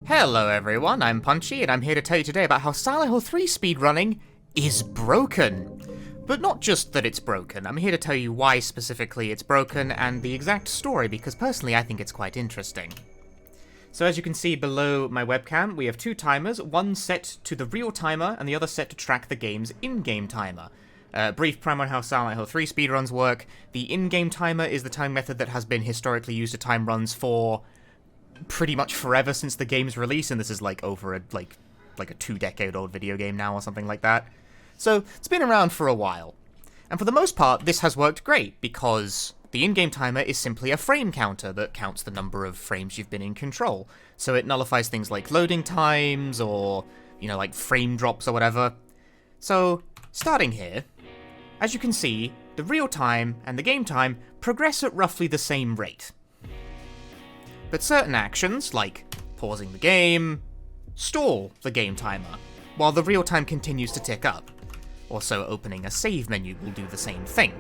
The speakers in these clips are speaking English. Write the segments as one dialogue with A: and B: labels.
A: Hello everyone, I'm Punchy, and I'm here to tell you today about how Silent Hill 3 speedrunning is broken. But not just that it's broken, I'm here to tell you why specifically it's broken and the exact story, because personally I think it's quite interesting. So as you can see below my webcam, we have two timers, one set to the real timer and the other set to track the game's in-game timer. Brief primer on how Silent Hill 3 speedruns work. The in-game timer is the time method that has been historically used to time runs for pretty much forever since the game's release, and this is like over a like a 2-decade-old video game now or something like that. So it's been around for a while. And for the most part, this has worked great, because the in-game timer is simply a frame counter that counts the number of frames you've been in control. So it nullifies things like loading times or, like frame drops or whatever. So, starting here, as you can see, the real time and the game time progress at roughly the same rate. But certain actions, like pausing the game, stall the game timer, while the real time continues to tick up. Also, opening a save menu will do the same thing.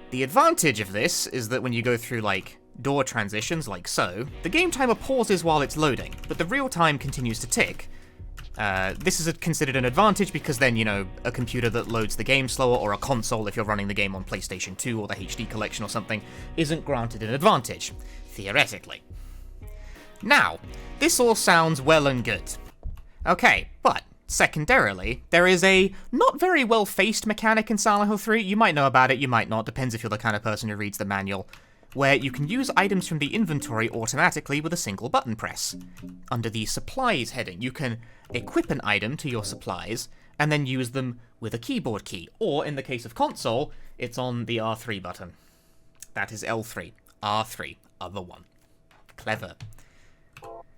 A: The advantage of this is that when you go through, door transitions, like so, the game timer pauses while it's loading, but the real time continues to tick. This is considered an advantage because then, a computer that loads the game slower, or a console if you're running the game on PlayStation 2 or the HD collection or something, isn't granted an advantage, theoretically. Now, this all sounds well and good. Okay, but secondarily, there is a not very well-faced mechanic in Silent Hill 3. You might know about it, you might not, depends if you're the kind of person who reads the manual, where you can use items from the inventory automatically with a single button press. Under the supplies heading, you can equip an item to your supplies, and then use them with a keyboard key, or in the case of console, it's on the R3 button. That is L3, R3, other one. Clever.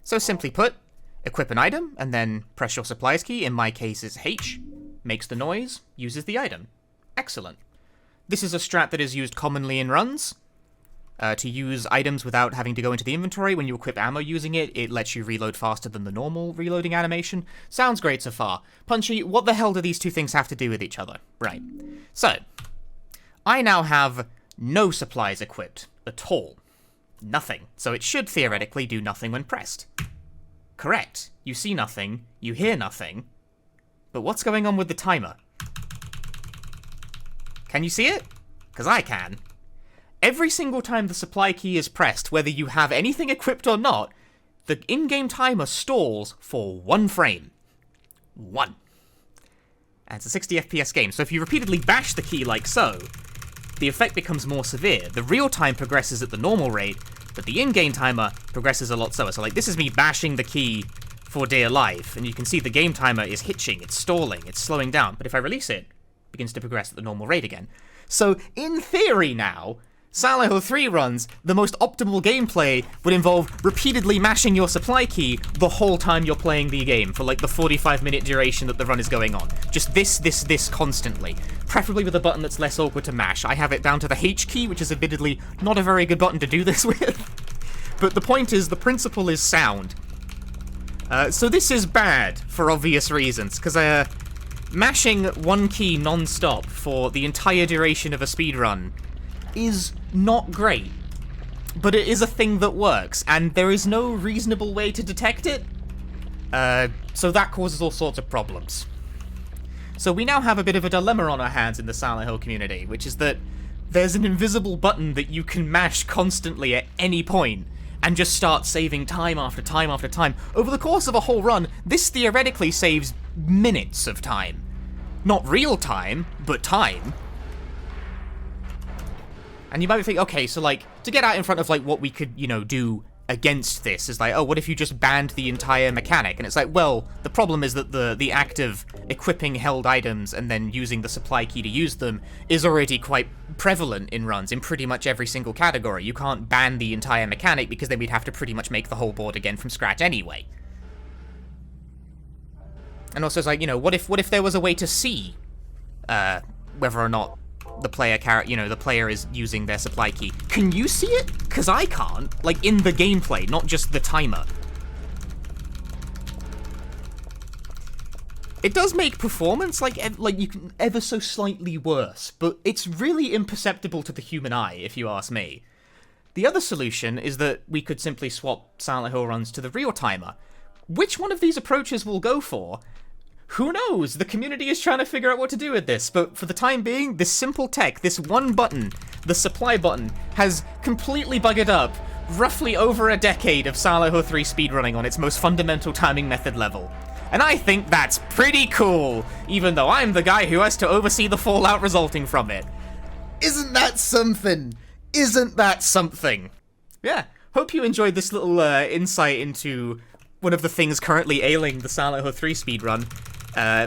A: So simply put, equip an item, and then press your supplies key, in my case is H, makes the noise, uses the item. Excellent. This is a strat that is used commonly in runs. To use items without having to go into the inventory. When you equip ammo using it, it lets you reload faster than the normal reloading animation. Sounds great so far. Punchy, what the hell do these two things have to do with each other? Right. So, I now have no supplies equipped at all. Nothing. So it should theoretically do nothing when pressed. Correct. You see nothing, you hear nothing. But what's going on with the timer? Can you see it? Because I can. Every single time the supply key is pressed, whether you have anything equipped or not, the in-game timer stalls for 1 frame. 1. And it's a 60 FPS game, so if you repeatedly bash the key like so, the effect becomes more severe. The real time progresses at the normal rate, but the in-game timer progresses a lot slower. So this is me bashing the key for dear life, and you can see the game timer is hitching, it's stalling, it's slowing down, but if I release it, it begins to progress at the normal rate again. So, in theory now, Silent Hill 3 runs, the most optimal gameplay would involve repeatedly mashing your supply key the whole time you're playing the game for the 45-minute duration that the run is going on. Just this constantly. Preferably with a button that's less awkward to mash. I have it down to the H key, which is admittedly not a very good button to do this with. But the point is, the principle is sound. So this is bad, for obvious reasons, because mashing one key non-stop for the entire duration of a speedrun is not great, but it is a thing that works, and there is no reasonable way to detect it, so that causes all sorts of problems. So we now have a bit of a dilemma on our hands in the Silent Hill community, which is that there's an invisible button that you can mash constantly at any point, and just start saving time after time after time. Over the course of a whole run, this theoretically saves minutes of time. Not real time, but time. And you might think, okay, so to get out in front of what we could, do against this is oh, what if you just banned the entire mechanic? And it's well, the problem is that the act of equipping held items and then using the supply key to use them is already quite prevalent in runs in pretty much every single category. You can't ban the entire mechanic because then we'd have to pretty much make the whole board again from scratch anyway. And also it's what if there was a way to see whether or not the player is using their supply key. Can you see it? Because I can't. In the gameplay, not just the timer. It does make performance, you can ever so slightly worse, but it's really imperceptible to the human eye, if you ask me. The other solution is that we could simply swap Silent Hill runs to the real timer. Which one of these approaches we'll go for? Who knows? The community is trying to figure out what to do with this, but for the time being, this simple tech, this one button, the supply button, has completely buggered up roughly over a decade of Silent Hill 3 speedrunning on its most fundamental timing method level. And I think that's pretty cool, even though I'm the guy who has to oversee the fallout resulting from it. Isn't that something? Isn't that something? Yeah, hope you enjoyed this little insight into one of the things currently ailing the Silent Hill 3 speedrun.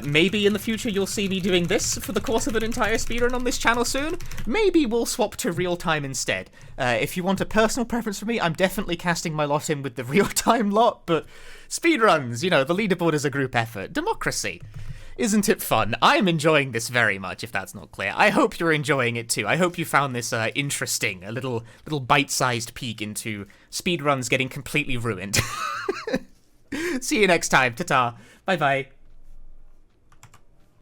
A: Maybe in the future you'll see me doing this for the course of an entire speedrun on this channel soon. Maybe we'll swap to real-time instead. If you want a personal preference for me, I'm definitely casting my lot in with the real-time lot, but speedruns, you know, the leaderboard is a group effort. Democracy. Isn't it fun? I'm enjoying this very much, if that's not clear. I hope you're enjoying it too. I hope you found this interesting, a little bite-sized peek into speedruns getting completely ruined. See you next time. Ta-ta. Bye-bye.